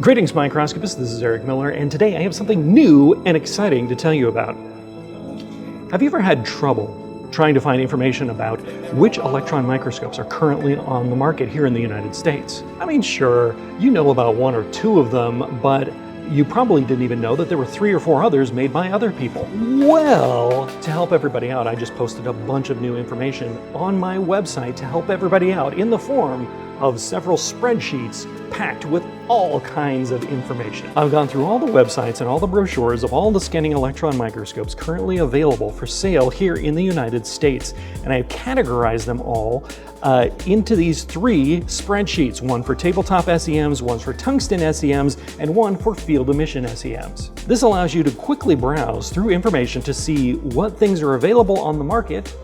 Greetings, microscopists. This is Eric Miller, and today I have something new and exciting to tell you about. Have you ever had trouble trying to find information about which electron microscopes are currently on the market here in the United States? I mean, sure, you know about one or two of them, but you probably didn't even know that there were 3 or 4 others made by other people. Well, to help everybody out, I just posted a bunch of new information on my website to help everybody out in the form of several spreadsheets packed with all kinds of information. I've gone through all the websites and all the brochures of all the scanning electron microscopes currently available for sale here in the United States, and I've categorized them all into these 3 spreadsheets, one for tabletop SEMs, one for tungsten SEMs, and one for field emission SEMs. This allows you to quickly browse through information to see what things are available on the market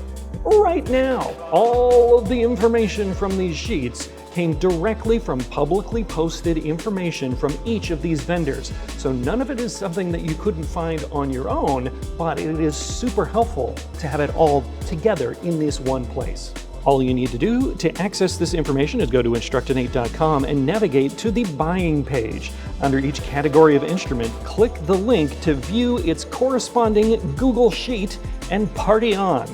right now. All of the information from these sheets came directly from publicly posted information from each of these vendors. So none of it is something that you couldn't find on your own, but it is super helpful to have it all together in this one place. All you need to do to access this information is go to Instructinate.com and navigate to the buying page. Under each category of instrument, click the link to view its corresponding Google Sheet and party on.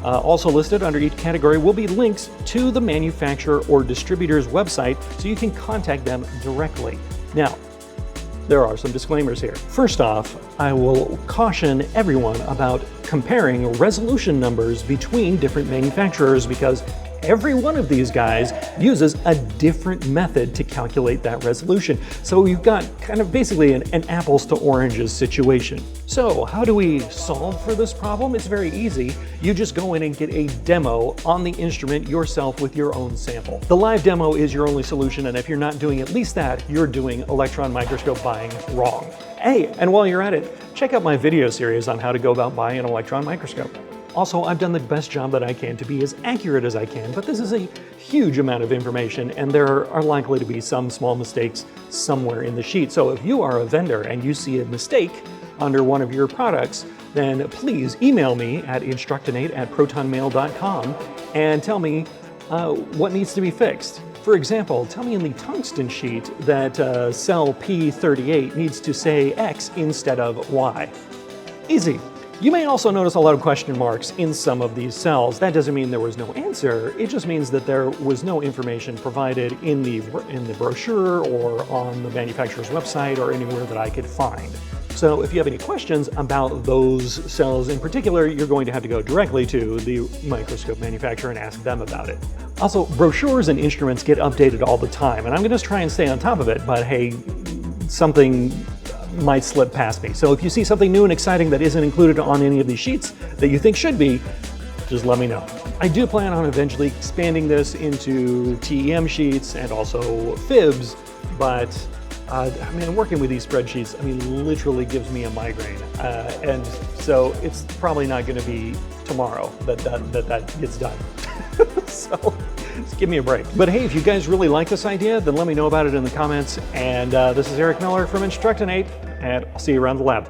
Also listed under each category will be links to the manufacturer or distributor's website so you can contact them directly. Now, there are some disclaimers here. First off, I will caution everyone about comparing resolution numbers between different manufacturers because every one of these guys uses a different method to calculate that resolution. So you've got kind of basically an apples to oranges situation. So how do we solve for this problem? It's very easy. You just go in and get a demo on the instrument yourself with your own sample. The live demo is your only solution, and if you're not doing at least that, you're doing electron microscope buying wrong. Hey, and while you're at it, check out my video series on how to go about buying an electron microscope. Also, I've done the best job that I can to be as accurate as I can, but this is a huge amount of information and there are likely to be some small mistakes somewhere in the sheet. So if you are a vendor and you see a mistake under one of your products, then please email me at instructinate@protonmail.com and tell me what needs to be fixed. For example, tell me in the tungsten sheet that cell P38 needs to say X instead of Y. Easy. You may also notice a lot of question marks in some of these cells. That doesn't mean there was no answer, it just means that there was no information provided in the brochure or on the manufacturer's website or anywhere that I could find. So if you have any questions about those cells in particular, you're going to have to go directly to the microscope manufacturer and ask them about it. Also, brochures and instruments get updated all the time, and I'm gonna try and stay on top of it, but hey, something might slip past me. So if you see something new and exciting that isn't included on any of these sheets that you think should be, just let me know. I do plan on eventually expanding this into TEM sheets and also fibs, but I mean, working with these spreadsheets, I mean, literally gives me a migraine. And so it's probably not gonna be tomorrow that gets done. So just give me a break. But hey, if you guys really like this idea, then let me know about it in the comments. And this is Eric Miller from Instructinate, and I'll see you around the lab.